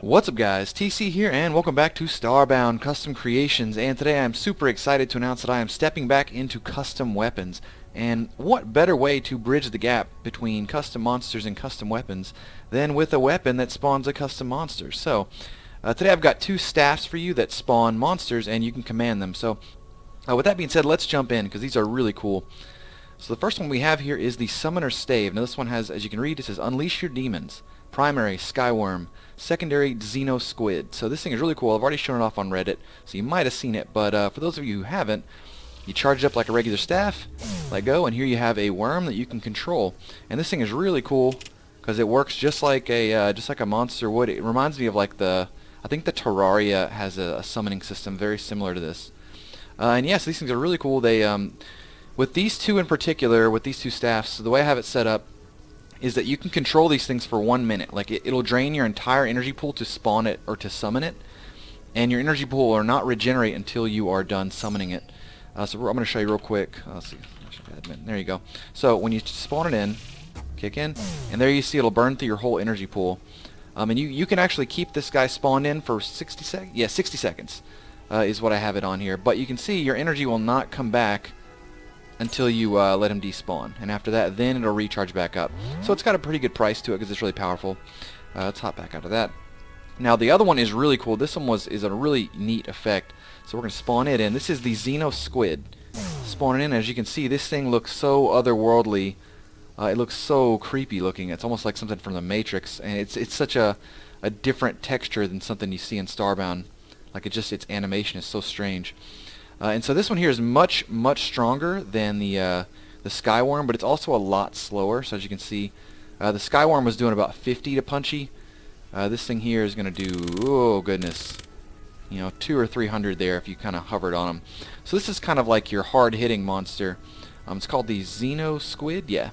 What's up guys, TC here and welcome back to Starbound Custom Creations, and today I'm super excited to announce that I am stepping back into custom weapons. And what better way to bridge the gap between custom monsters and custom weapons than with a weapon that spawns a custom monster. So today I've got two staffs for you that spawn monsters and you can command them. So with that being said, let's jump in because these are really cool. So the first one we have here is the Summoner's Stave. Now this one has, as you can read, it says Unleash Your Demons. Primary, Skyworm. Secondary, Xeno Squid. So this thing is really cool. I've already shown it off on Reddit, so you might have seen it. But for those of you who haven't, you charge it up like a regular staff, let go, and here you have a worm that you can control. And this thing is really cool because it works just like a monster would. It reminds me of like I think the Terraria has a summoning system very similar to this. And yes, these things are really cool. They with these two in particular, with these two staffs, the way I have it set up is that you can control these things for 1 minute. Like it'll drain your entire energy pool to spawn it or to summon it, and your energy pool will not regenerate until you are done summoning it. So I'm going to show you real quick. Let's see. There you go. So when you spawn it in, kick in, and there you see it'll burn through your whole energy pool. And you can actually keep this guy spawned in for 60 seconds. Yeah, 60 seconds is what I have it on here. But you can see your energy will not come back until you let him despawn, and after that then it'll recharge back up. So it's got a pretty good price to it because it's really powerful. Let's hop back out of that. Now the other one is really cool. This one is a really neat effect. So we're going to spawn it in. This is the Xeno Squid. Spawn it in. As you can see, this thing looks so otherworldly. It looks so creepy looking. It's almost like something from the Matrix, and it's such a different texture than something you see in Starbound. Like its animation is so strange. And so this one here is much stronger than the Skyworm, but it's also a lot slower. So as you can see, the Skyworm was doing about 50 to punchy. This thing here is going to do, oh goodness, 200 or 300 there if you kind of hovered on them. So this is kind of like your hard-hitting monster. It's called the Xeno Squid, yeah.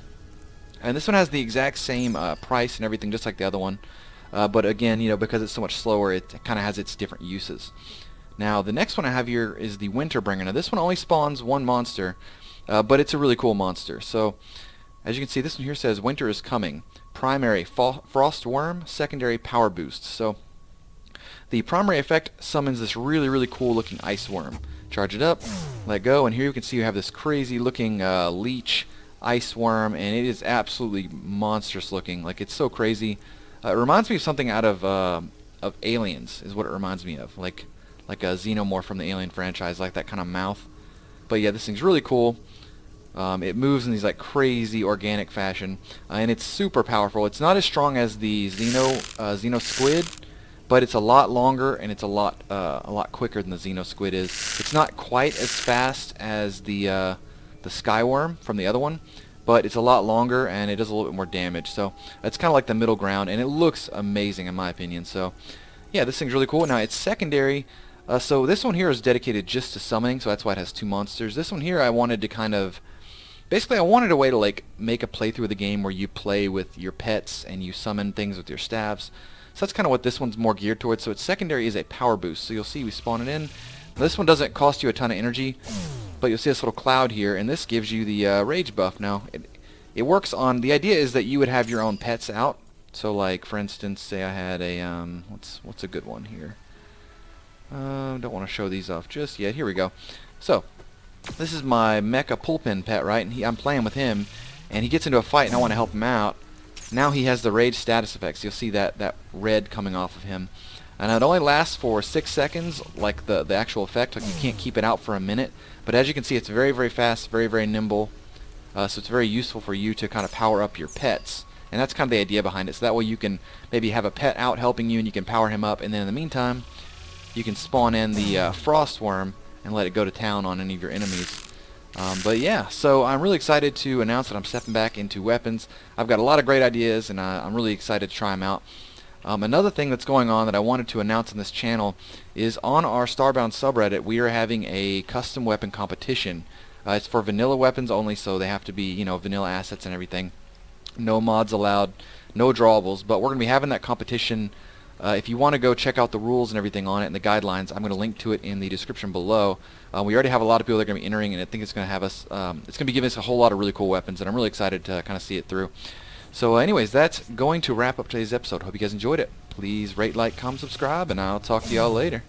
And this one has the exact same price and everything, just like the other one. But again, because it's so much slower, it kind of has its different uses. Now the next one I have here is the Winterbringer. Now this one only spawns one monster, but it's a really cool monster. So as you can see, this one here says Winter is coming. Primary, Frost Worm. Secondary, Power Boost. So the primary effect summons this really cool looking ice worm. Charge it up, let go, and here you can see you have this crazy looking leech ice worm, and it is absolutely monstrous looking. Like it's so crazy. It reminds me of something out of Aliens is what it reminds me of. Like a xenomorph from the Alien franchise, like that kind of mouth. But yeah, this thing's really cool. It moves in these like crazy organic fashion, and it's super powerful. It's not as strong as the Xeno Squid, but it's a lot longer and it's a lot quicker than the Xeno Squid is. It's not quite as fast as the Skyworm from the other one, but it's a lot longer and it does a little bit more damage. So it's kind of like the middle ground, and it looks amazing in my opinion. So yeah, this thing's really cool. Now it's secondary. So this one here is dedicated just to summoning, so that's why it has two monsters. This one here I wanted to kind of, basically I wanted a way to like make a playthrough of the game where you play with your pets and you summon things with your staffs. So that's kind of what this one's more geared towards. So its secondary is a power boost. So you'll see we spawn it in. Now, this one doesn't cost you a ton of energy, but you'll see this little cloud here, and this gives you the rage buff. Now it works on, the idea is that you would have your own pets out. So like for instance, say I had a what's a good one here? Don't want to show these off just yet. Here we go. So this is my mecha pulpin pet, right? And I'm playing with him, and he gets into a fight, and I want to help him out. Now he has the rage status effects. You'll see that red coming off of him, and it only lasts for 6 seconds, like the actual effect. Like you can't keep it out for a minute. But as you can see, it's very fast, very nimble. So it's very useful for you to kind of power up your pets. And that's kind of the idea behind it. So that way you can maybe have a pet out helping you, and you can power him up, and then in the meantime you can spawn in the Frost Worm and let it go to town on any of your enemies. But yeah, so I'm really excited to announce that I'm stepping back into weapons. I've got a lot of great ideas, and I'm really excited to try them out. Another thing that's going on that I wanted to announce on this channel is on our Starbound subreddit we are having a custom weapon competition. It's for vanilla weapons only, so they have to be vanilla assets and everything. No mods allowed, no drawables, but we're going to be having that competition. If you want to go check out the rules and everything on it and the guidelines, I'm going to link to it in the description below. We already have a lot of people that are going to be entering, and I think it's going to have us, it's going to be giving us a whole lot of really cool weapons, and I'm really excited to kind of see it through. So anyways, that's going to wrap up today's episode. Hope you guys enjoyed it. Please rate, like, comment, subscribe, and I'll talk to y'all later.